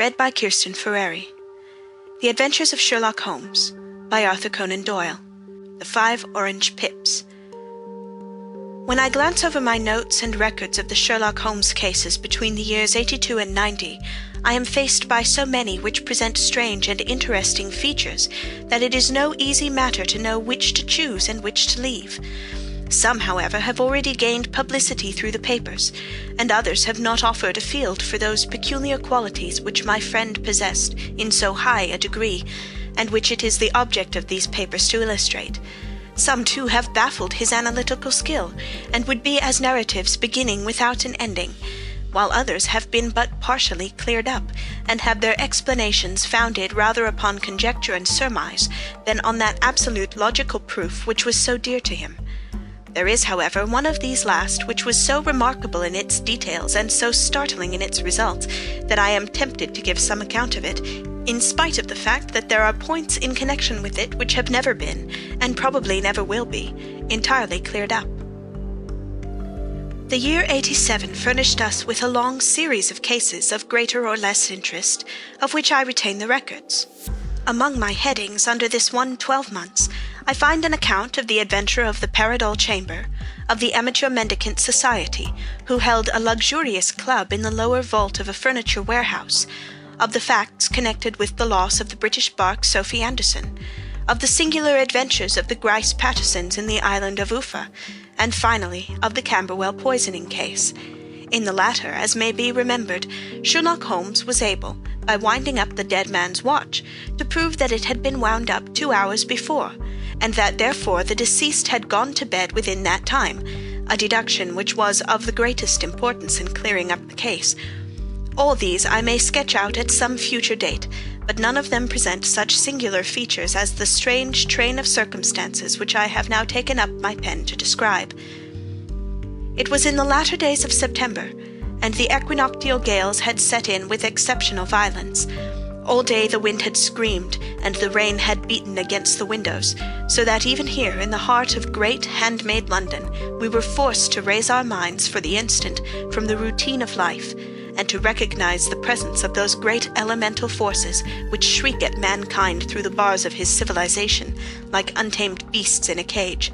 Read by Kirsten Ferreri. The Adventures of Sherlock Holmes by Arthur Conan Doyle. The 5 Orange Pips. When I glance over my notes and records of the Sherlock Holmes cases between the years 82 and 90, I am faced by so many which present strange and interesting features that it is no easy matter to know which to choose and which to leave. Some, however, have already gained publicity through the papers, and others have not offered a field for those peculiar qualities which my friend possessed in so high a degree, and which it is the object of these papers to illustrate. Some, too, have baffled his analytical skill, and would be as narratives beginning without an ending, while others have been but partially cleared up, and have their explanations founded rather upon conjecture and surmise than on that absolute logical proof which was so dear to him. There is, however, one of these last which was so remarkable in its details and so startling in its results that I am tempted to give some account of it, in spite of the fact that there are points in connection with it which have never been, and probably never will be, entirely cleared up. The year 87 furnished us with a long series of cases of greater or less interest, of which I retain the records. Among my headings under this one 12 months, I find an account of the adventure of the Paradol Chamber, of the Amateur Mendicant Society, who held a luxurious club in the lower vault of a furniture warehouse, of the facts connected with the loss of the British bark Sophie Anderson, of the singular adventures of the Grice Pattersons in the island of Ufa, and finally of the Camberwell poisoning case. In the latter, as may be remembered, Sherlock Holmes was able, by winding up the dead man's watch, to prove that it had been wound up 2 hours before, and that therefore the deceased had gone to bed within that time, a deduction which was of the greatest importance in clearing up the case. All these I may sketch out at some future date, but none of them present such singular features as the strange train of circumstances which I have now taken up my pen to describe. It was in the latter days of September, and the equinoctial gales had set in with exceptional violence. All day the wind had screamed, and the rain had beaten against the windows, so that even here in the heart of great handmade London we were forced to raise our minds for the instant from the routine of life, and to recognize the presence of those great elemental forces which shriek at mankind through the bars of his civilization, like untamed beasts in a cage.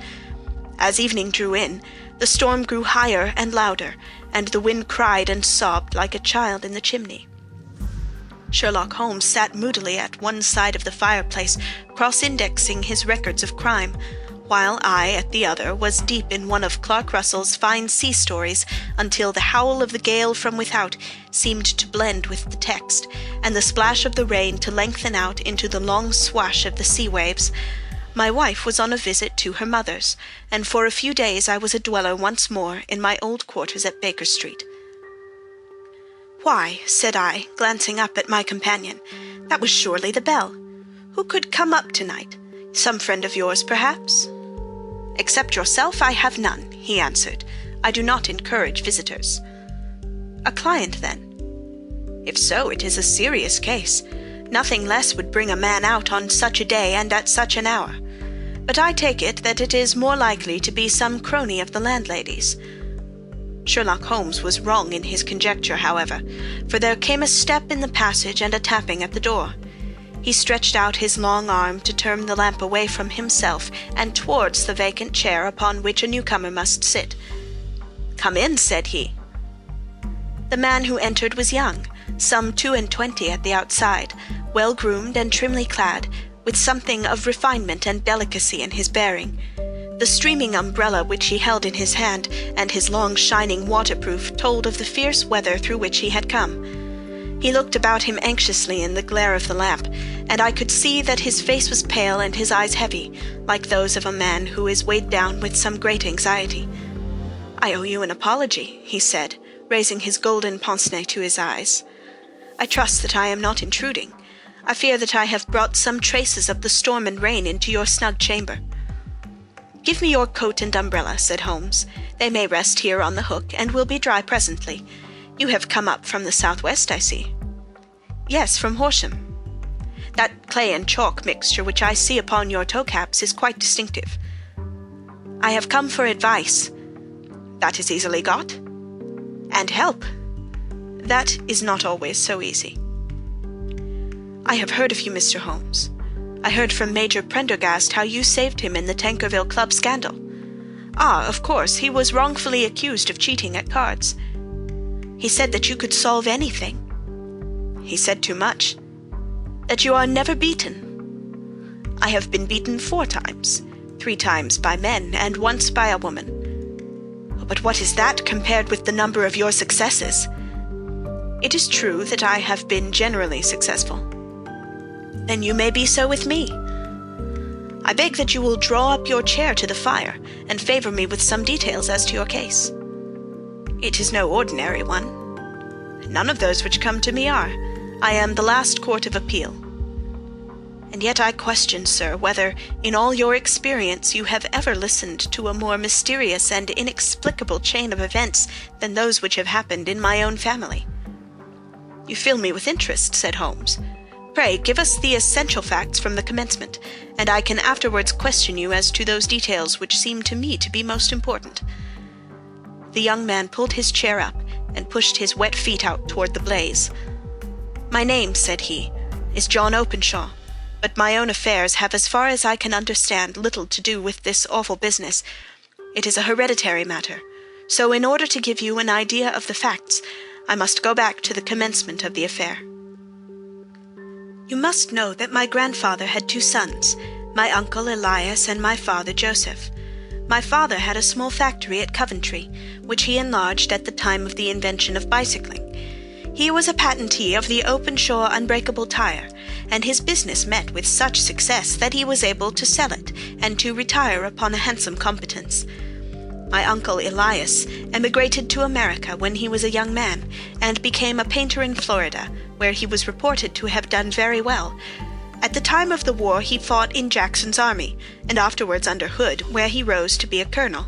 As evening drew in, the storm grew higher and louder, and the wind cried and sobbed like a child in the chimney. Sherlock Holmes sat moodily at one side of the fireplace, cross-indexing his records of crime, while I, at the other, was deep in one of Clark Russell's fine sea stories until the howl of the gale from without seemed to blend with the text, and the splash of the rain to lengthen out into the long swash of the sea waves. My wife was on a visit to her mother's, and for a few days I was a dweller once more in my old quarters at Baker Street. "Why," said I, glancing up at my companion, "that was surely the bell. Who could come up tonight? Some friend of yours, perhaps?" "Except yourself, I have none," he answered. "I do not encourage visitors." "A client, then?" "If so, it is a serious case. Nothing less would bring a man out on such a day and at such an hour. But I take it that it is more likely to be some crony of the landlady's." Sherlock Holmes was wrong in his conjecture, however, for there came a step in the passage and a tapping at the door. He stretched out his long arm to turn the lamp away from himself and towards the vacant chair upon which a newcomer must sit. "Come in," said he. The man who entered was young, some 22 at the outside, well-groomed and trimly clad, with something of refinement and delicacy in his bearing. The streaming umbrella which he held in his hand, and his long shining waterproof, told of the fierce weather through which he had come. He looked about him anxiously in the glare of the lamp, and I could see that his face was pale and his eyes heavy, like those of a man who is weighed down with some great anxiety. "I owe you an apology," he said, raising his golden pince-nez to his eyes. "I trust that I am not intruding. I fear that I have brought some traces of the storm and rain into your snug chamber." "Give me your coat and umbrella," said Holmes. "They may rest here on the hook, and will be dry presently. You have come up from the southwest, I see." "Yes, from Horsham." "That clay and chalk mixture which I see upon your toe-caps is quite distinctive." "I have come for advice." "That is easily got." "And help." "That is not always so easy." "I have heard of you, Mr. Holmes. I heard from Major Prendergast how you saved him in the Tankerville Club scandal. Ah, of course, he was wrongfully accused of cheating at cards. He said that you could solve anything. He said too much. That you are never beaten. I have been beaten 4 times, 3 times by men and once by a woman. But what is that compared with the number of your successes? It is true that I have been generally successful. Then you may be so with me. I beg that you will draw up your chair to the fire and favor me with some details as to your case. It is no ordinary one. None of those which come to me are. I am the last court of appeal. And yet I question, sir, whether, in all your experience, you have ever listened to a more mysterious and inexplicable chain of events than those which have happened in my own family. You fill me with interest, said Holmes. Pray, give us the essential facts from the commencement, and I can afterwards question you as to those details which seem to me to be most important. The young man pulled his chair up and pushed his wet feet out toward the blaze. My name, said he, is John Openshaw, but my own affairs have, as far as I can understand, little to do with this awful business. It is a hereditary matter, so in order to give you an idea of the facts, I must go back to the commencement of the affair. You must know that my grandfather had 2 sons, my uncle Elias and my father Joseph. My father had a small factory at Coventry, which he enlarged at the time of the invention of bicycling. He was a patentee of the Openshaw unbreakable tire, and his business met with such success that he was able to sell it and to retire upon a handsome competence. My uncle Elias emigrated to America when he was a young man, and became a painter in Florida, where he was reported to have done very well. At the time of the war he fought in Jackson's army, and afterwards under Hood, where he rose to be a colonel.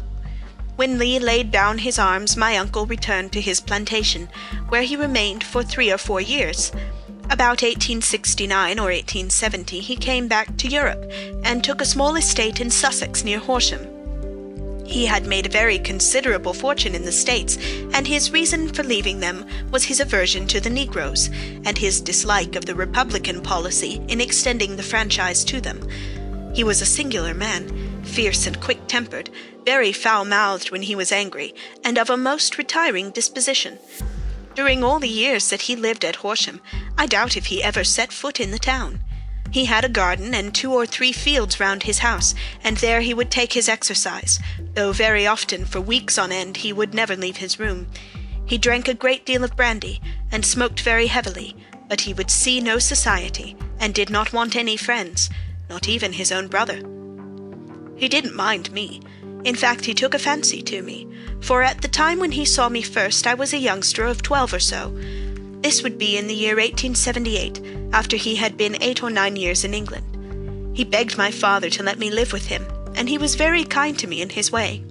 When Lee laid down his arms, my uncle returned to his plantation, where he remained for 3 or 4 years. About 1869 or 1870 he came back to Europe, and took a small estate in Sussex near Horsham. He had made a very considerable fortune in the States, and his reason for leaving them was his aversion to the Negroes, and his dislike of the Republican policy in extending the franchise to them. He was a singular man, fierce and quick-tempered, very foul-mouthed when he was angry, and of a most retiring disposition. During all the years that he lived at Horsham, I doubt if he ever set foot in the town. He had a garden and 2 or 3 fields round his house, and there he would take his exercise, though very often for weeks on end he would never leave his room. He drank a great deal of brandy, and smoked very heavily, but he would see no society, and did not want any friends, not even his own brother. He didn't mind me. In fact, he took a fancy to me, for at the time when he saw me first I was a youngster of 12 or so. This would be in the year 1878, after he had been 8 or 9 years in England. He begged my father to let me live with him, and he was very kind to me in his way.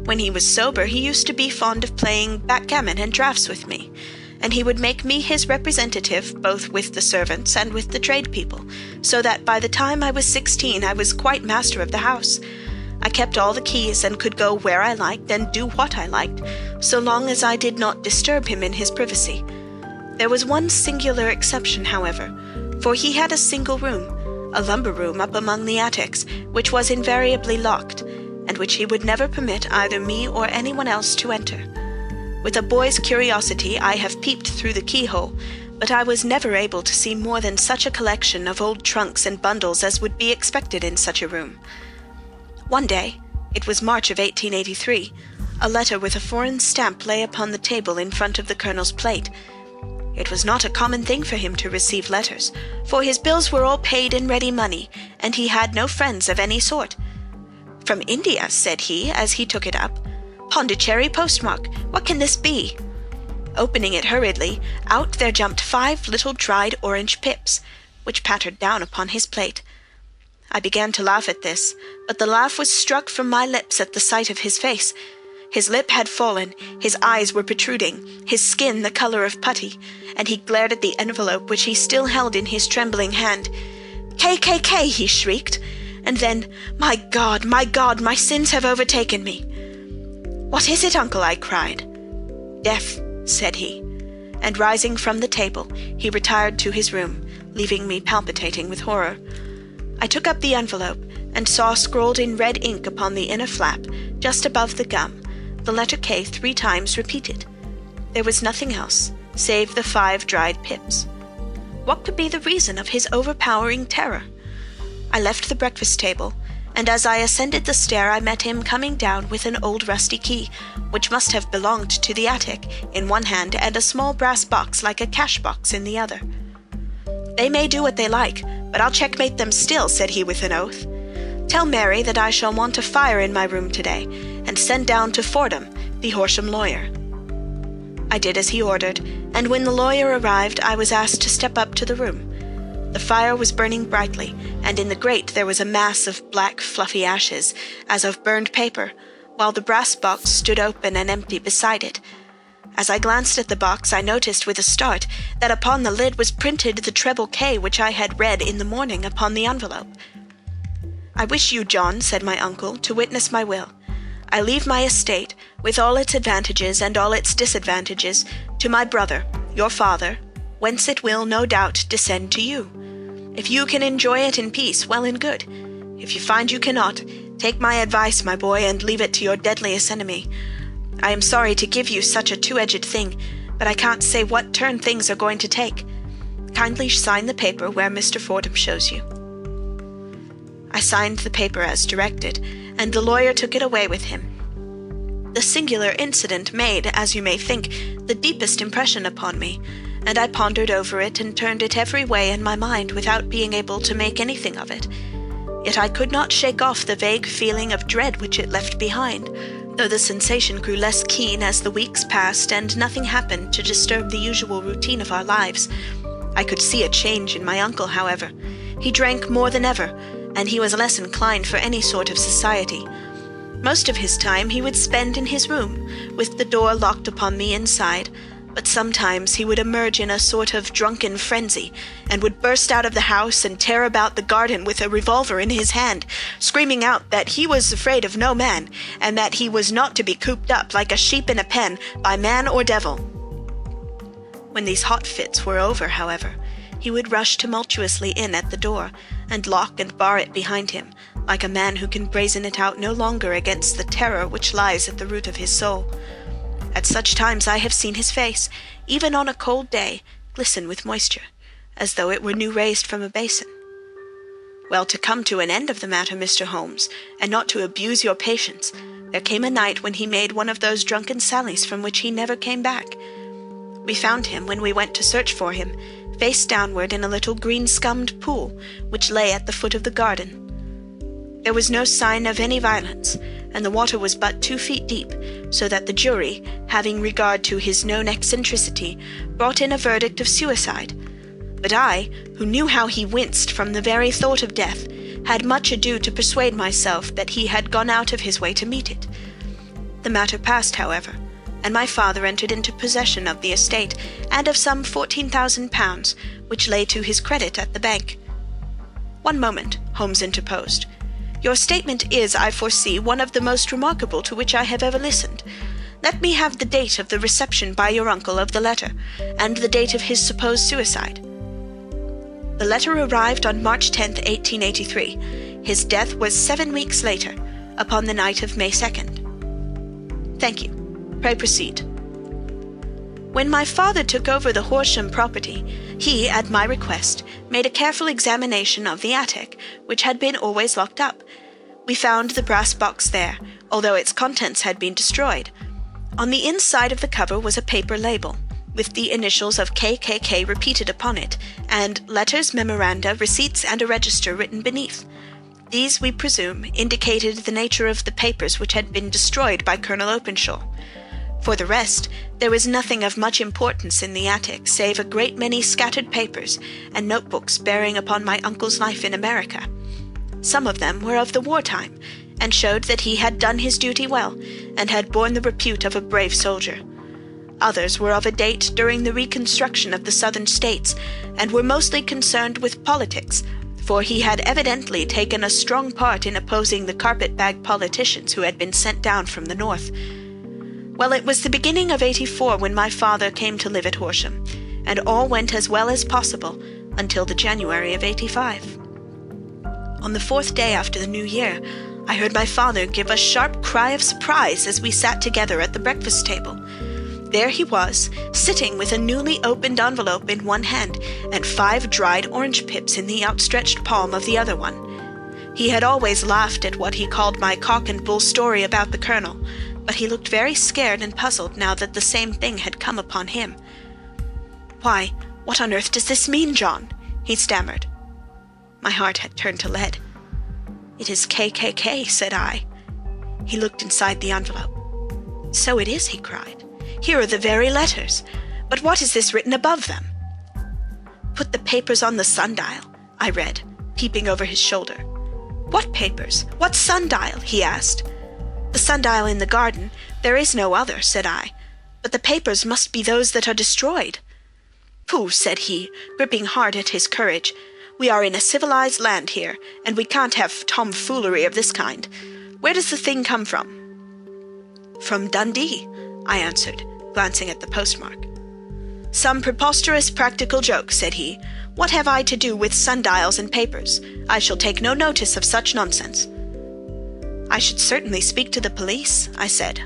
When he was sober, he used to be fond of playing backgammon and draughts with me, and he would make me his representative both with the servants and with the tradespeople, so that by the time I was 16 I was quite master of the house. I kept all the keys and could go where I liked and do what I liked, so long as I did not disturb him in his privacy. There was one singular exception, however, for he had a single room, a lumber room up among the attics, which was invariably locked, and which he would never permit either me or anyone else to enter. With a boy's curiosity I have peeped through the keyhole, but I was never able to see more than such a collection of old trunks and bundles as would be expected in such a room. One day, it was March of 1883, a letter with a foreign stamp lay upon the table in front of the colonel's plate. It was not a common thing for him to receive letters, for his bills were all paid in ready money, and he had no friends of any sort. "From India," said he, as he took it up. "Pondicherry postmark. What can this be?" Opening it hurriedly, out there jumped 5 little dried orange pips, which pattered down upon his plate. I began to laugh at this, but the laugh was struck from my lips at the sight of his face. His lip had fallen, his eyes were protruding, his skin the color of putty, and he glared at the envelope which he still held in his trembling hand. "KKK!" he shrieked, and then, my God, my sins have overtaken me." "What is it, uncle?" I cried. "Death," said he. and rising from the table, he retired to his room, leaving me palpitating with horror. I took up the envelope and saw scrawled in red ink upon the inner flap, just above the gum, the letter K 3 times repeated. There was nothing else, save the 5 dried pips. What could be the reason of his overpowering terror? I left the breakfast table, and as I ascended the stair I met him coming down with an old rusty key, which must have belonged to the attic, in one hand, and a small brass box like a cash-box in the other. "They may do what they like, but I'll checkmate them still," said he with an oath. "Tell Mary that I shall want a fire in my room today, and send down to Fordham, the Horsham lawyer." I did as he ordered, and when the lawyer arrived I was asked to step up to the room. The fire was burning brightly, and in the grate there was a mass of black fluffy ashes, as of burned paper, while the brass box stood open and empty beside it. As I glanced at the box I noticed with a start that upon the lid was printed the treble K which I had read in the morning upon the envelope. "I wish you, John," said my uncle, "to witness my will. I leave my estate, with all its advantages and all its disadvantages, to my brother, your father, whence it will, no doubt, descend to you. If you can enjoy it in peace, well and good. If you find you cannot, take my advice, my boy, and leave it to your deadliest enemy. I am sorry to give you such a two-edged thing, but I can't say what turn things are going to take. Kindly sign the paper where Mr. Fordham shows you." I signed the paper as directed, and the lawyer took it away with him. The singular incident made, as you may think, the deepest impression upon me, and I pondered over it and turned it every way in my mind without being able to make anything of it. Yet I could not shake off the vague feeling of dread which it left behind, though the sensation grew less keen as the weeks passed and nothing happened to disturb the usual routine of our lives. I could see a change in my uncle, however. He drank more than ever, and he was less inclined for any sort of society. Most of his time he would spend in his room, with the door locked upon the inside, but sometimes he would emerge in a sort of drunken frenzy, and would burst out of the house and tear about the garden with a revolver in his hand, screaming out that he was afraid of no man, and that he was not to be cooped up like a sheep in a pen by man or devil. When these hot fits were over, however, he would rush tumultuously in at the door, and lock and bar it behind him, like a man who can brazen it out no longer against the terror which lies at the root of his soul. At such times I have seen his face, even on a cold day, glisten with moisture, as though it were new raised from a basin. Well, to come to an end of the matter, Mr. Holmes, and not to abuse your patience, there came a night when he made one of those drunken sallies from which he never came back. We found him, when we went to search for him, face downward in a little green-scummed pool, which lay at the foot of the garden. There was no sign of any violence, and the water was but 2 feet deep, so that the jury, having regard to his known eccentricity, brought in a verdict of suicide. But I, who knew how he winced from the very thought of death, had much ado to persuade myself that he had gone out of his way to meet it. The matter passed, however, and my father entered into possession of the estate and of some £14,000, which lay to his credit at the bank. "One moment," Holmes interposed. "Your statement is, I foresee, one of the most remarkable to which I have ever listened. Let me have the date of the reception by your uncle of the letter, and the date of his supposed suicide." "The letter arrived on March 10th, 1883. His death was 7 weeks later, upon the night of May 2nd. "Thank you. Pray proceed." "When my father took over the Horsham property, he, at my request, made a careful examination of the attic, which had been always locked up. We found the brass box there, although its contents had been destroyed. On the inside of the cover was a paper label, with the initials of KKK repeated upon it, and letters, memoranda, receipts, and a register written beneath. These, we presume, indicated the nature of the papers which had been destroyed by Colonel Openshaw. For the rest, there was nothing of much importance in the attic, save a great many scattered papers and notebooks bearing upon my uncle's life in America. Some of them were of the war-time, and showed that he had done his duty well, and had borne the repute of a brave soldier. Others were of a date during the reconstruction of the Southern States, and were mostly concerned with politics, for he had evidently taken a strong part in opposing the carpet-bag politicians who had been sent down from the North. Well, it was the beginning of '84 when my father came to live at Horsham, and all went as well as possible until the January of '85. On the 4th day after the New Year, I heard my father give a sharp cry of surprise as we sat together at the breakfast table. There he was, sitting with a newly opened envelope in one hand and 5 dried orange pips in the outstretched palm of the other one. He had always laughed at what he called my cock-and-bull story about the Colonel, but he looked very scared and puzzled now that the same thing had come upon him. "Why, what on earth does this mean, John?" he stammered. My heart had turned to lead. "It is KKK," said I. He looked inside the envelope. "So it is," he cried. "Here are the very letters. But what is this written above them?" "Put the papers on the sundial," I read, peeping over his shoulder. "What papers? What sundial?" he asked. "The sundial in the garden. There is no other," said I. "But the papers must be those that are destroyed." "Pooh," said he, gripping hard at his courage. "We are in a civilized land here, and we can't have tomfoolery of this kind. Where does the thing come from?" "From Dundee," I answered, glancing at the postmark. "Some preposterous practical joke," said he. "What have I to do with sundials and papers? I shall take no notice of such nonsense." "I should certainly speak to the police," I said.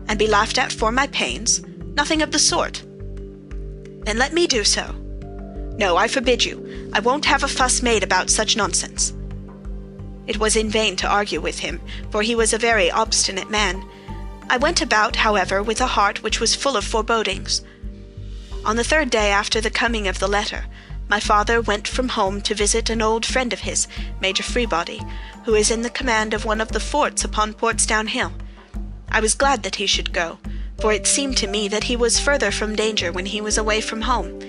"And be laughed at for my pains? Nothing of the sort." "Then let me do so." "No, I forbid you. I won't have a fuss made about such nonsense." It was in vain to argue with him, for he was a very obstinate man. I went about, however, with a heart which was full of forebodings. On the 3rd day after the coming of the letter, my father went from home to visit an old friend of his, Major Freebody, who is in the command of one of the forts upon Portsdown Hill. I was glad that he should go, for it seemed to me that he was further from danger when he was away from home.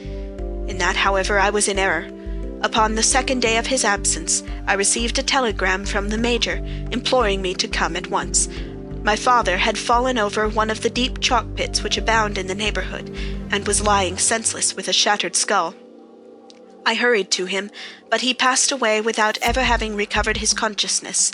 In that, however, I was in error. Upon the 2nd day of his absence, I received a telegram from the Major, imploring me to come at once. My father had fallen over one of the deep chalk pits which abound in the neighborhood, and was lying senseless with a shattered skull. I hurried to him, but he passed away without ever having recovered his consciousness.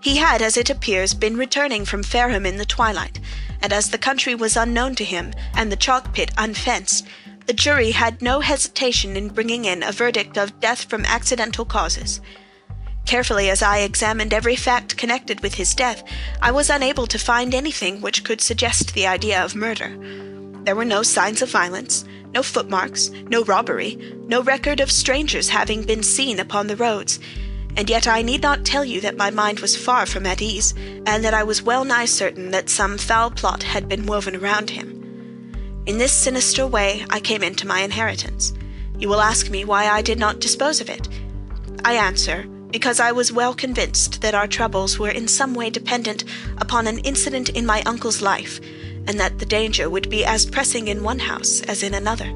He had, as it appears, been returning from Fareham in the twilight, and as the country was unknown to him, and the chalk pit unfenced, the jury had no hesitation in bringing in a verdict of death from accidental causes. Carefully as I examined every fact connected with his death, I was unable to find anything which could suggest the idea of murder. There were no signs of violence, no footmarks, no robbery, no record of strangers having been seen upon the roads, and yet I need not tell you that my mind was far from at ease, and that I was well nigh certain that some foul plot had been woven around him. In this sinister way I came into my inheritance. You will ask me why I did not dispose of it. I answer, because I was well convinced that our troubles were in some way dependent upon an incident in my uncle's life, and that the danger would be as pressing in one house as in another.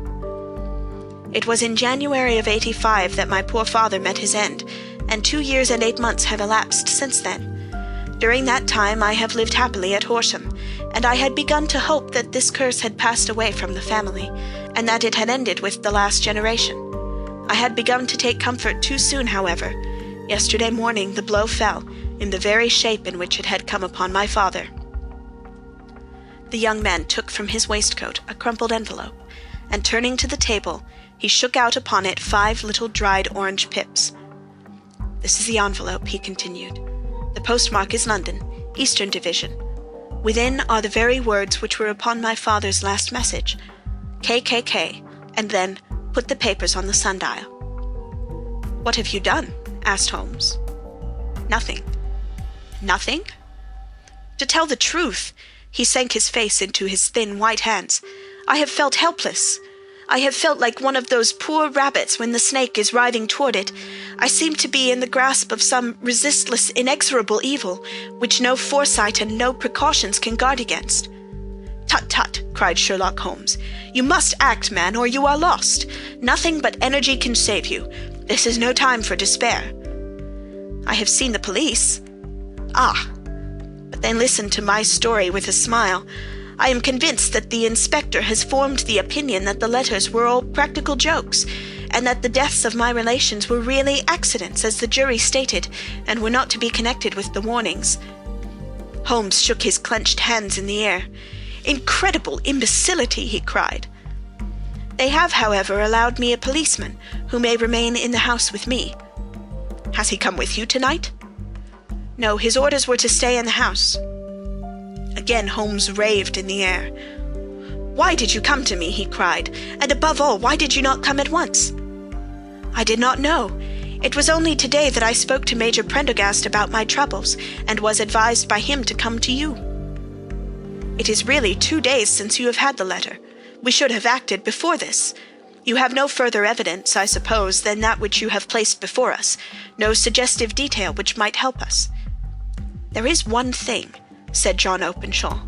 It was in January of '85 that my poor father met his end, and 2 years and 8 months have elapsed since then. During that time I have lived happily at Horsham, and I had begun to hope that this curse had passed away from the family, and that it had ended with the last generation. I had begun to take comfort too soon, however. Yesterday morning the blow fell, in the very shape in which it had come upon my father. The young man took from his waistcoat a crumpled envelope, and turning to the table, he shook out upon it 5 little dried orange pips. "This is the envelope," he continued. "The postmark is London, Eastern Division. Within are the very words which were upon my father's last message, KKK, and then put the papers on the sundial." "What have you done?" asked Holmes. "Nothing." "Nothing?" "To tell the truth," he sank his face into his thin white hands, "I have felt helpless. I have felt like one of those poor rabbits when the snake is writhing toward it. I seem to be in the grasp of some resistless, inexorable evil, which no foresight and no precautions can guard against." "Tut, tut," cried Sherlock Holmes. "You must act, man, or you are lost. Nothing but energy can save you. This is no time for despair." "I have seen the police." "Ah! But then listen to my story with a smile. I am convinced that the inspector has formed the opinion that the letters were all practical jokes, and that the deaths of my relations were really accidents, as the jury stated, and were not to be connected with the warnings." Holmes shook his clenched hands in the air. Incredible imbecility!" he cried. "They have, however, allowed me a policeman who may remain in the house with me." "Has he come with you tonight?" "No, his orders were to stay in the house." Again Holmes raved in the air. "Why did you come to me?" he cried. "And above all, why did you not come at once?" "I did not know. It was only today that I spoke to Major Prendergast about my troubles, and was advised by him to come to you." "It is really 2 days since you have had the letter. We should have acted before this. You have no further evidence, I suppose, than that which you have placed before us, no suggestive detail which might help us." "There is one thing," said John Openshaw.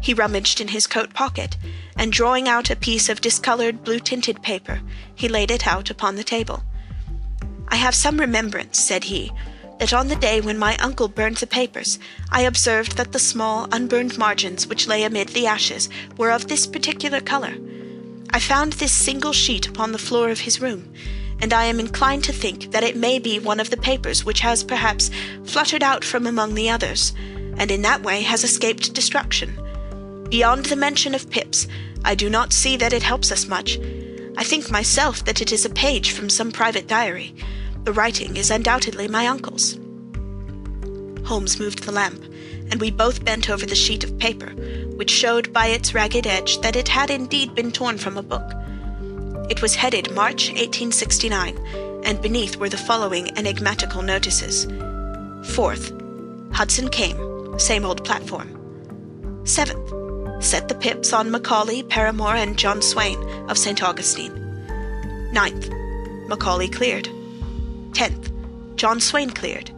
He rummaged in his coat pocket, and drawing out a piece of discolored blue-tinted paper, he laid it out upon the table. "I have some remembrance," said he, "that on the day when my uncle burned the papers, I observed that the small, unburned margins which lay amid the ashes were of this particular color. I found this single sheet upon the floor of his room, and I am inclined to think that it may be one of the papers which has perhaps fluttered out from among the others, and in that way has escaped destruction. Beyond the mention of Pip's, I do not see that it helps us much. I think myself that it is a page from some private diary. The writing is undoubtedly my uncle's." Holmes moved the lamp, and we both bent over the sheet of paper, which showed by its ragged edge that it had indeed been torn from a book. It was headed March 1869, and beneath were the following enigmatical notices. 4th, Hudson came, same old platform. 7th, set the Pips on Macaulay, Paramore, and John Swain of St. Augustine. 9th, Macaulay cleared. 10th, John Swain cleared.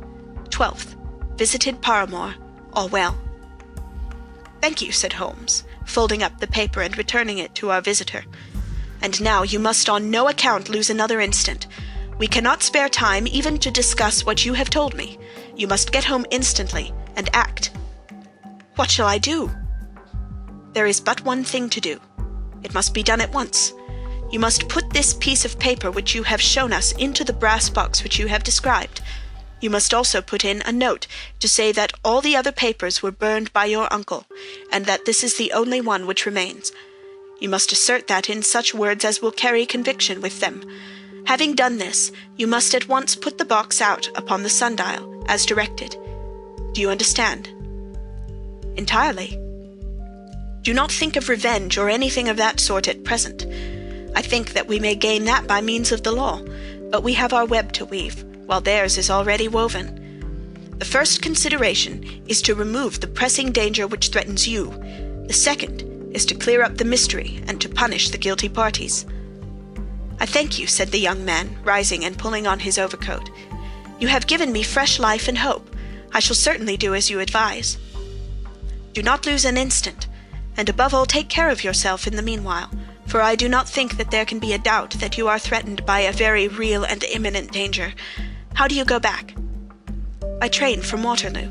12th, visited Paramore, all well. "Thank you," said Holmes, folding up the paper and returning it to our visitor. "And now you must on no account lose another instant. We cannot spare time even to discuss what you have told me. You must get home instantly and act." "What shall I do?" "There is but one thing to do. It must be done at once. You must put this piece of paper which you have shown us into the brass box which you have described. You must also put in a note to say that all the other papers were burned by your uncle, and that this is the only one which remains. You must assert that in such words as will carry conviction with them. Having done this, you must at once put the box out upon the sundial, as directed. Do you understand?" "Entirely." "Do not think of revenge or anything of that sort at present. I think that we may gain that by means of the law, but we have our web to weave, while theirs is already woven. The first consideration is to remove the pressing danger which threatens you. The second is to clear up the mystery and to punish the guilty parties." "I thank you," said the young man, rising and pulling on his overcoat. "You have given me fresh life and hope. I shall certainly do as you advise." "Do not lose an instant, and above all take care of yourself in the meanwhile, for I do not think that there can be a doubt that you are threatened by a very real and imminent danger. How do you go back?" "By train from Waterloo."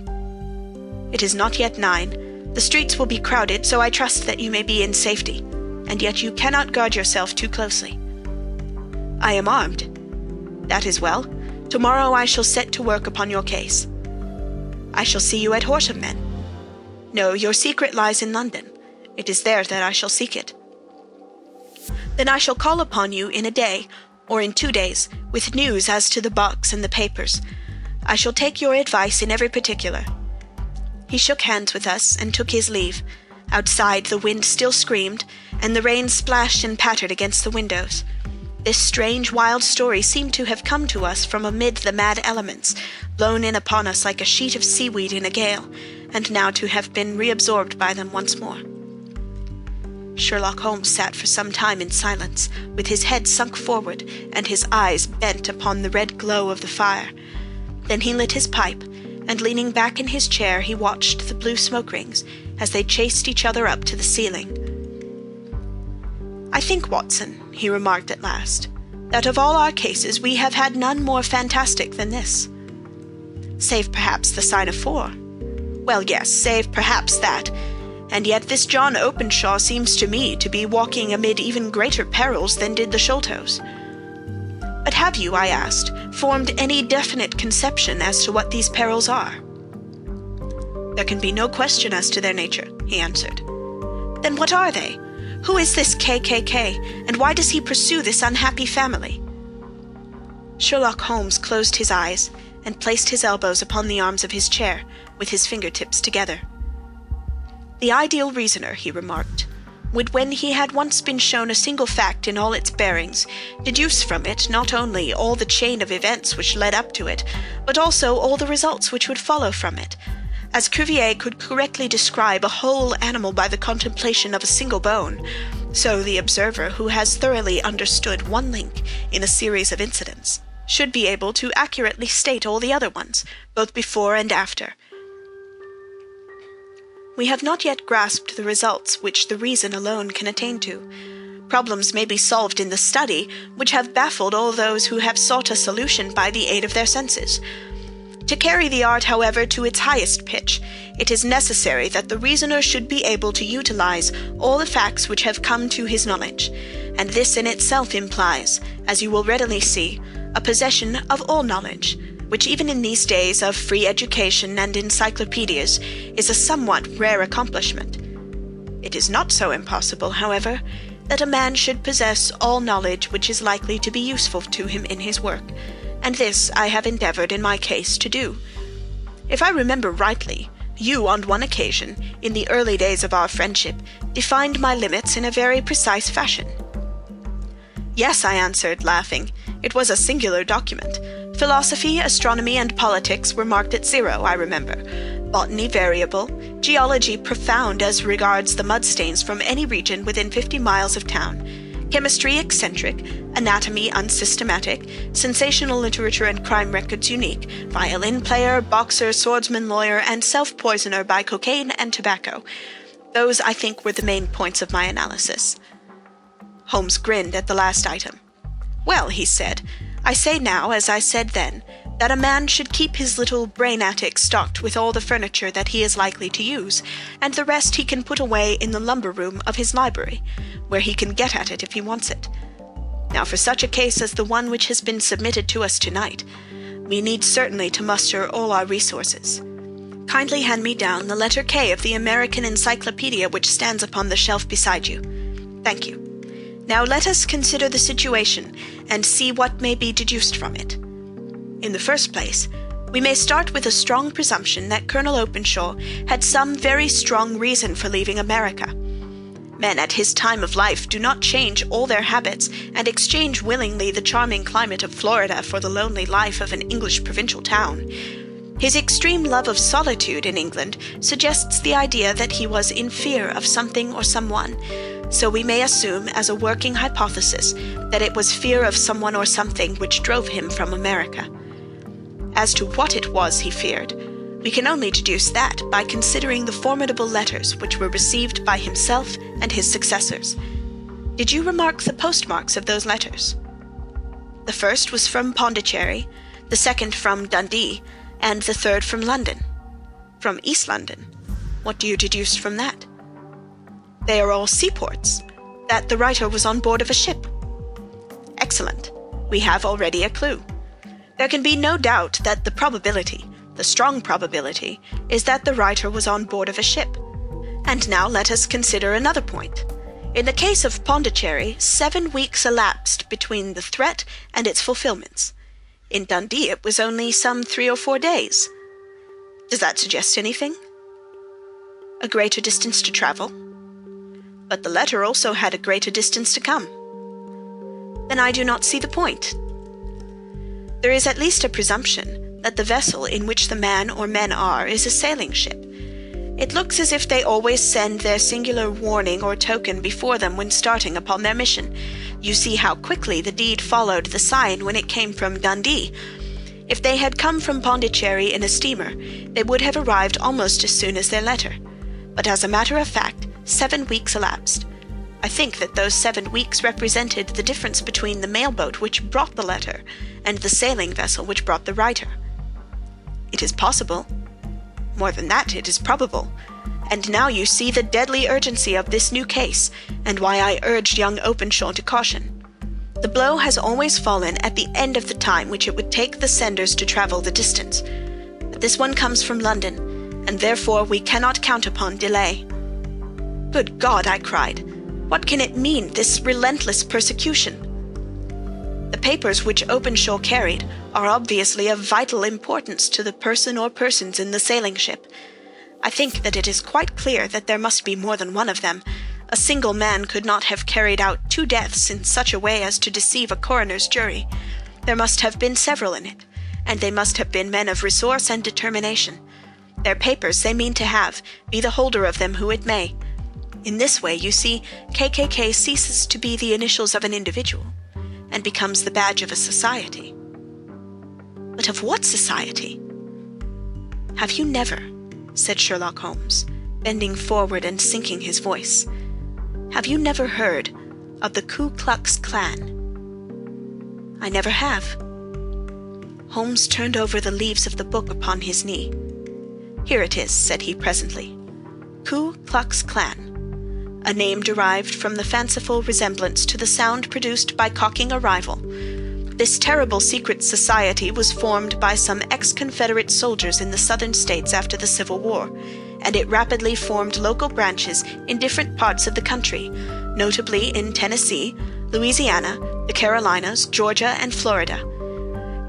"It is not yet 9. The streets will be crowded, so I trust that you may be in safety, and yet you cannot guard yourself too closely." "I am armed." "That is well. Tomorrow I shall set to work upon your case." "I shall see you at Horsham, then." "No, your secret lies in London. It is there that I shall seek it." "Then I shall call upon you in a day, or in 2 days, with news as to the box and the papers. I shall take your advice in every particular." He shook hands with us and took his leave. Outside the wind still screamed, and the rain splashed and pattered against the windows. This strange, wild story seemed to have come to us from amid the mad elements, blown in upon us like a sheet of seaweed in a gale, and now to have been reabsorbed by them once more. Sherlock Holmes sat for some time in silence, with his head sunk forward and his eyes bent upon the red glow of the fire. Then he lit his pipe, and leaning back in his chair he watched the blue smoke rings as they chased each other up to the ceiling. "I think, Watson," he remarked at last, "that of all our cases we have had none more fantastic than this." "Save perhaps the sign of 4. "Well, yes, save perhaps that. And yet this John Openshaw seems to me to be walking amid even greater perils than did the Sholtos." "But have you," I asked, "formed any definite conception as to what these perils are?" "There can be no question as to their nature," he answered. Then what are they? Who is this KKK, and why does he pursue this unhappy family?" Sherlock Holmes closed his eyes and placed his elbows upon the arms of his chair, with his fingertips together. "The ideal reasoner," he remarked, "would, when he had once been shown a single fact in all its bearings, deduce from it not only all the chain of events which led up to it, but also all the results which would follow from it. As Cuvier could correctly describe a whole animal by the contemplation of a single bone, so the observer who has thoroughly understood one link in a series of incidents should be able to accurately state all the other ones, both before and after. We have not yet grasped the results which the reason alone can attain to. Problems may be solved in the study which have baffled all those who have sought a solution by the aid of their senses. To carry the art, however, to its highest pitch, it is necessary that the reasoner should be able to utilize all the facts which have come to his knowledge, and this in itself implies, as you will readily see, a possession of all knowledge, which even in these days of free education and encyclopedias is a somewhat rare accomplishment. It is not so impossible, however, that a man should possess all knowledge which is likely to be useful to him in his work, and this I have endeavored in my case to do. If I remember rightly, you on one occasion, in the early days of our friendship, defined my limits in a very precise fashion." "Yes," I answered, laughing. "It was a singular document. Philosophy, astronomy, and politics were marked at 0, I remember. Botany variable, geology profound as regards the mud stains from any region within 50 miles of town, chemistry eccentric, anatomy unsystematic, sensational literature and crime records unique, violin player, boxer, swordsman, lawyer, and self-poisoner by cocaine and tobacco. Those, I think, were the main points of my analysis." Holmes grinned at the last item. "Well," he said, "I say now, as I said then, that a man should keep his little brain attic stocked with all the furniture that he is likely to use, and the rest he can put away in the lumber room of his library, where he can get at it if he wants it. Now for such a case as the one which has been submitted to us tonight, we need certainly to muster all our resources. Kindly hand me down the letter K of the American Encyclopedia which stands upon the shelf beside you. Thank you. Now let us consider the situation and see what may be deduced from it. In the first place, we may start with a strong presumption that Colonel Openshaw had some very strong reason for leaving America. Men at his time of life do not change all their habits and exchange willingly the charming climate of Florida for the lonely life of an English provincial town. His extreme love of solitude in England suggests the idea that he was in fear of something or someone, so we may assume as a working hypothesis that it was fear of someone or something which drove him from America. As to what it was he feared, we can only deduce that by considering the formidable letters which were received by himself and his successors. Did you remark the postmarks of those letters? The first was from Pondicherry, the second from Dundee, and the third from London. From East London. What do you deduce from that? They are all seaports, that the writer was on board of a ship. Excellent. We have already a clue. There can be no doubt that the probability, the strong probability, is that the writer was on board of a ship. And now let us consider another point. In the case of Pondicherry, 7 weeks elapsed between the threat and its fulfillments. In Dundee it was only some 3 or 4 days. Does that suggest anything? A greater distance to travel? But the letter also had a greater distance to come. Then I do not see the point. There is at least a presumption that the vessel in which the man or men are is a sailing ship. It looks as if they always send their singular warning or token before them when starting upon their mission. You see how quickly the deed followed the sign when it came from Dundee. If they had come from Pondicherry in a steamer, they would have arrived almost as soon as their letter. But as a matter of fact, 7 weeks elapsed. I think that those 7 weeks represented the difference between the mailboat which brought the letter and the sailing vessel which brought the writer. It is possible. More than that, it is probable. And now you see the deadly urgency of this new case, and why I urged young Openshaw to caution. The blow has always fallen at the end of the time which it would take the senders to travel the distance. But this one comes from London, and therefore we cannot count upon delay. "Good God!" I cried. "What can it mean, this relentless persecution?" "The papers which Openshaw carried are obviously of vital importance to the person or persons in the sailing ship. I think that it is quite clear that there must be more than one of them. A single man could not have carried out 2 deaths in such a way as to deceive a coroner's jury. There must have been several in it, and they must have been men of resource and determination. Their papers they mean to have, be the holder of them who it may. In this way, you see, KKK ceases to be the initials of an individual, and becomes the badge of a society." "But of what society?" "Have you never," said Sherlock Holmes, bending forward and sinking his voice, "have you never heard of the Ku Klux Klan?" "I never have." Holmes turned over the leaves of the book upon his knee. "Here it is," said he presently. "Ku Klux Klan. A name derived from the fanciful resemblance to the sound produced by cocking a rifle. This terrible secret society was formed by some ex-Confederate soldiers in the Southern states after the Civil War, and it rapidly formed local branches in different parts of the country, notably in Tennessee, Louisiana, the Carolinas, Georgia, and Florida.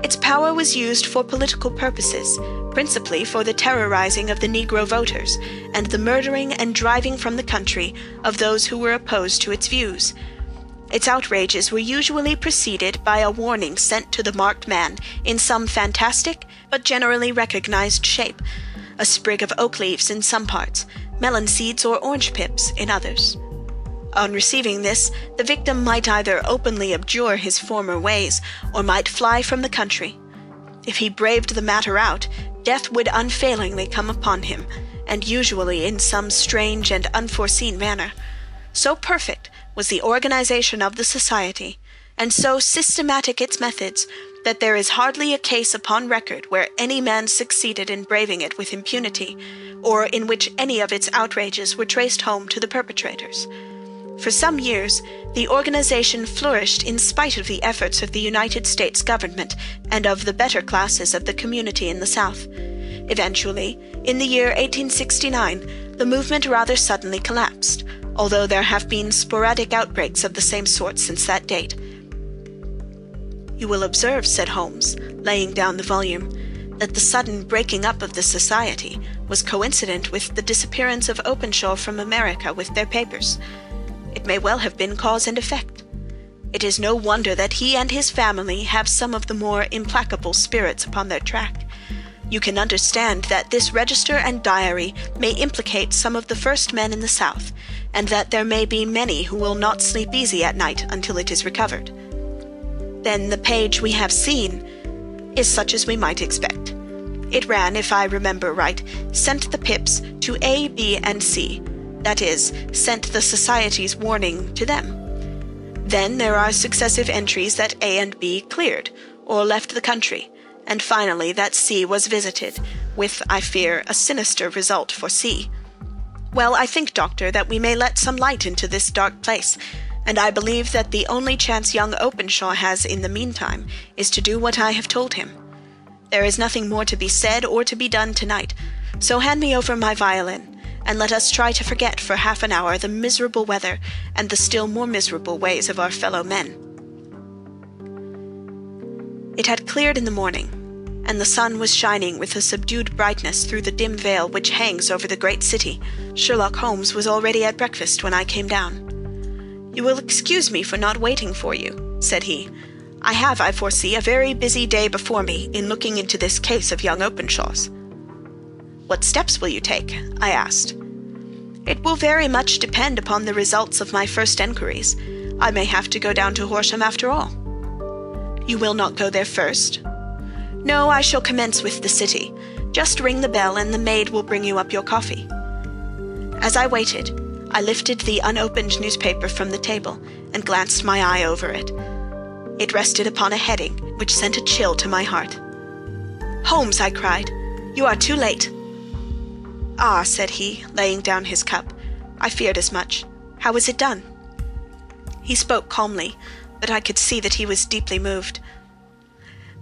Its power was used for political purposes, principally for the terrorizing of the Negro voters and the murdering and driving from the country of those who were opposed to its views. Its outrages were usually preceded by a warning sent to the marked man in some fantastic but generally recognized shape, a sprig of oak leaves in some parts, melon seeds or orange pips in others. On receiving this, the victim might either openly abjure his former ways or might fly from the country. If he braved the matter out, death would unfailingly come upon him, and usually in some strange and unforeseen manner. So perfect was the organization of the society, and so systematic its methods, that there is hardly a case upon record where any man succeeded in braving it with impunity, or in which any of its outrages were traced home to the perpetrators. For some years, the organization flourished in spite of the efforts of the United States government and of the better classes of the community in the South. Eventually, in the year 1869, the movement rather suddenly collapsed, although there have been sporadic outbreaks of the same sort since that date. "You will observe," said Holmes, laying down the volume, "that the sudden breaking up of the society was coincident with the disappearance of Openshaw from America with their papers. It may well have been cause and effect. It is no wonder that he and his family have some of the more implacable spirits upon their track. You can understand that this register and diary may implicate some of the first men in the South, and that there may be many who will not sleep easy at night until it is recovered. Then the page we have seen is such as we might expect. It ran, if I remember right, sent the pips to A, B, and C, that is, sent the society's warning to them. Then there are successive entries that A and B cleared, or left the country, and finally that C was visited, with, I fear, a sinister result for C. Well, I think, Doctor, that we may let some light into this dark place, and I believe that the only chance young Openshaw has in the meantime is to do what I have told him. There is nothing more to be said or to be done tonight, so hand me over my violin, and let us try to forget for half an hour the miserable weather and the still more miserable ways of our fellow men." It had cleared in the morning, and the sun was shining with a subdued brightness through the dim veil which hangs over the great city. Sherlock Holmes was already at breakfast when I came down. "You will excuse me for not waiting for you," said he. "I have, I foresee, a very busy day before me in looking into this case of young Openshaw's." "What steps will you take?" I asked. "It will very much depend upon the results of my first enquiries. I may have to go down to Horsham after all." "You will not go there first?" "No, I shall commence with the city. Just ring the bell and the maid will bring you up your coffee." As I waited, I lifted the unopened newspaper from the table and glanced my eye over it. It rested upon a heading which sent a chill to my heart. "Holmes," I cried, "you are too late." "Ah," said he, laying down his cup, "I feared as much. How was it done?" He spoke calmly, but I could see that he was deeply moved.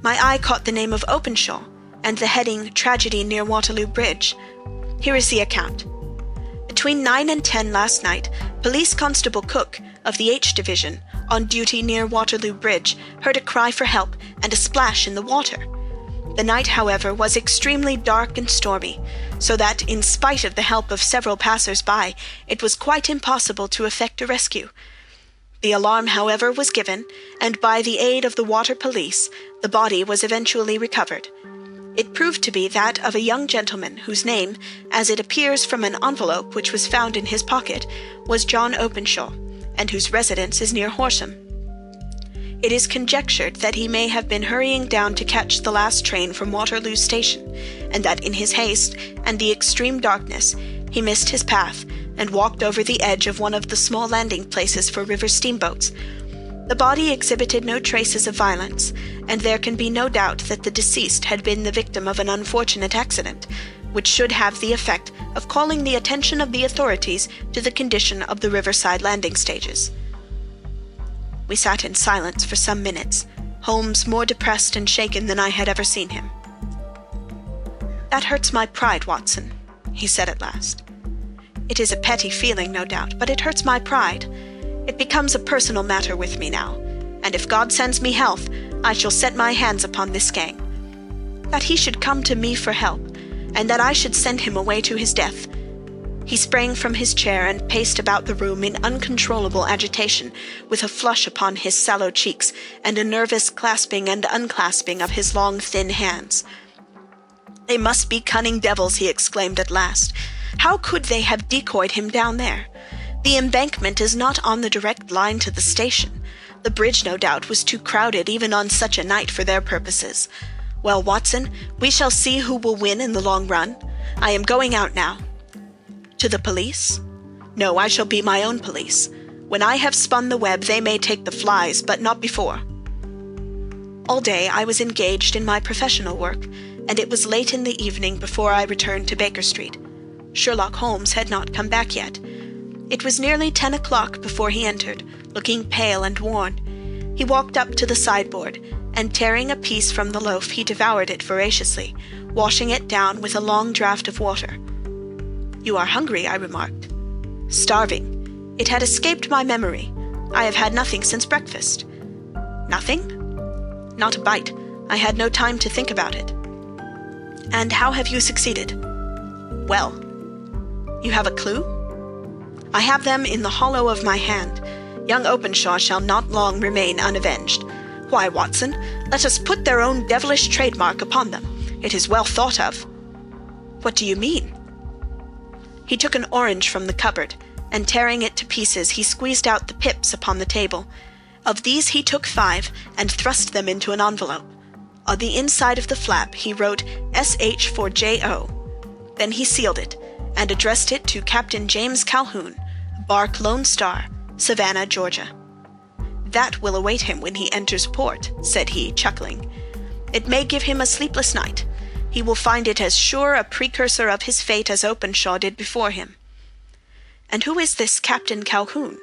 My eye caught the name of Openshaw, and the heading, "Tragedy near Waterloo Bridge." Here is the account. Between 9 and 10 last night, Police Constable Cook of the H Division, on duty near Waterloo Bridge, heard a cry for help and a splash in the water. The night, however, was extremely dark and stormy, so that, in spite of the help of several passers-by, it was quite impossible to effect a rescue. The alarm, however, was given, and by the aid of the water police, the body was eventually recovered. It proved to be that of a young gentleman whose name, as it appears from an envelope which was found in his pocket, was John Openshaw, and whose residence is near Horsham. It is conjectured that he may have been hurrying down to catch the last train from Waterloo Station, and that in his haste and the extreme darkness he missed his path and walked over the edge of one of the small landing places for river steamboats. The body exhibited no traces of violence, and there can be no doubt that the deceased had been the victim of an unfortunate accident, which should have the effect of calling the attention of the authorities to the condition of the riverside landing stages. We sat in silence for some minutes, Holmes more depressed and shaken than I had ever seen him. "That hurts my pride, Watson," he said at last. "It is a petty feeling, no doubt, but it hurts my pride. It becomes a personal matter with me now, and if God sends me health, I shall set my hands upon this gang. That he should come to me for help, and that I should send him away to his death." He sprang from his chair and paced about the room in uncontrollable agitation, with a flush upon his sallow cheeks and a nervous clasping and unclasping of his long, thin hands. "They must be cunning devils," he exclaimed at last. "How could they have decoyed him down there? The embankment is not on the direct line to the station. The bridge, no doubt, was too crowded even on such a night for their purposes. Well, Watson, we shall see who will win in the long run. I am going out now." "To the police?" "No, I shall be my own police. When I have spun the web, they may take the flies, but not before." All day I was engaged in my professional work, and it was late in the evening before I returned to Baker Street. Sherlock Holmes had not come back yet. It was nearly 10 o'clock before he entered, looking pale and worn. He walked up to the sideboard, and tearing a piece from the loaf, he devoured it voraciously, washing it down with a long draught of water. "You are hungry," I remarked. "Starving. It had escaped my memory. I have had nothing since breakfast." "Nothing?" "Not a bite. I had no time to think about it." "And how have you succeeded?" "Well." "You have a clue?" "I have them in the hollow of my hand. Young Openshaw shall not long remain unavenged. Why, Watson, let us put their own devilish trademark upon them. It is well thought of." "What do you mean?" He took an orange from the cupboard, and tearing it to pieces, he squeezed out the pips upon the table. Of these he took 5 and thrust them into an envelope. On the inside of the flap he wrote S.H. for J.O. Then he sealed it, and addressed it to Captain James Calhoun, bark Lone Star, Savannah, Georgia. "That will await him when he enters port," said he, chuckling. "It may give him a sleepless night. He will find it as sure a precursor of his fate as Openshaw did before him." "And who is this Captain Calhoun?"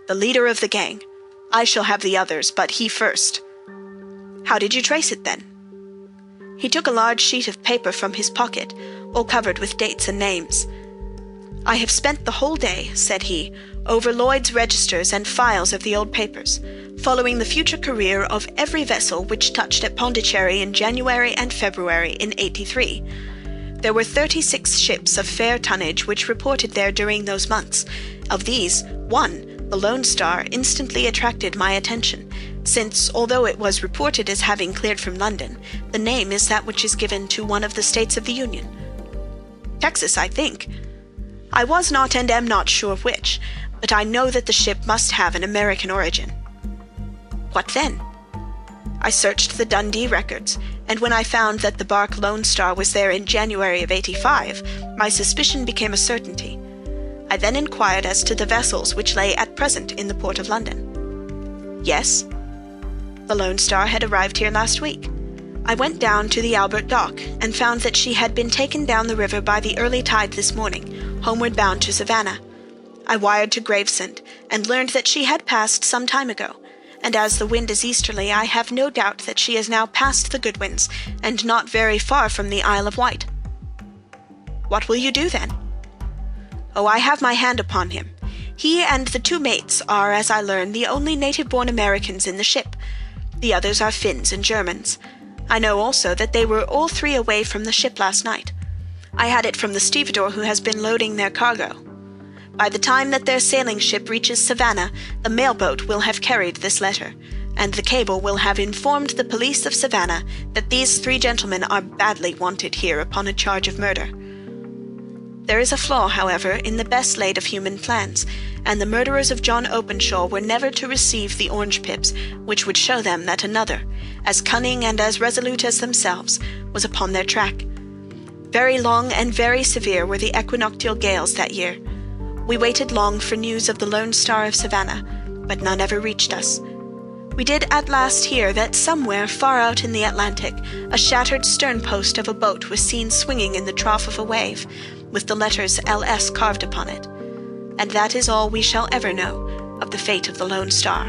"The leader of the gang. I shall have the others, but he first." "How did you trace it, then?" He took a large sheet of paper from his pocket, all covered with dates and names. "I have spent the whole day," said he, "over Lloyd's registers and files of the old papers, following the future career of every vessel which touched at Pondicherry in January and February in '83. There were 36 ships of fair tonnage which reported there during those months. Of these, one, the Lone Star, instantly attracted my attention, since, although it was reported as having cleared from London, the name is that which is given to one of the states of the Union. Texas, I think. I was not and am not sure which, but I know that the ship must have an American origin." "What then?" "I searched the Dundee records, and when I found that the bark Lone Star was there in January of '85, my suspicion became a certainty. I then inquired as to the vessels which lay at present in the port of London." "Yes?" "The Lone Star had arrived here last week. I went down to the Albert Dock, and found that she had been taken down the river by the early tide this morning, homeward bound to Savannah. I wired to Gravesend, and learned that she had passed some time ago, and as the wind is easterly, I have no doubt that she is now past the Goodwins, and not very far from the Isle of Wight." "What will you do, then?" Oh, I have my hand upon him. He and the 2 mates are, as I learn, the only native-born Americans in the ship. The others are Finns and Germans. I know also that they were all 3 away from the ship last night. I had it from the stevedore who has been loading their cargo. By the time that their sailing ship reaches Savannah, the mailboat will have carried this letter, and the cable will have informed the police of Savannah that these 3 gentlemen are badly wanted here upon a charge of murder. There is a flaw, however, in the best laid of human plans, and the murderers of John Openshaw were never to receive the orange pips, which would show them that another, as cunning and as resolute as themselves, was upon their track. Very long and very severe were the equinoctial gales that year. We waited long for news of the Lone Star of Savannah, but none ever reached us. We did at last hear that somewhere far out in the Atlantic a shattered stern-post of a boat was seen swinging in the trough of a wave, with the letters L.S. carved upon it. And that is all we shall ever know of the fate of the Lone Star.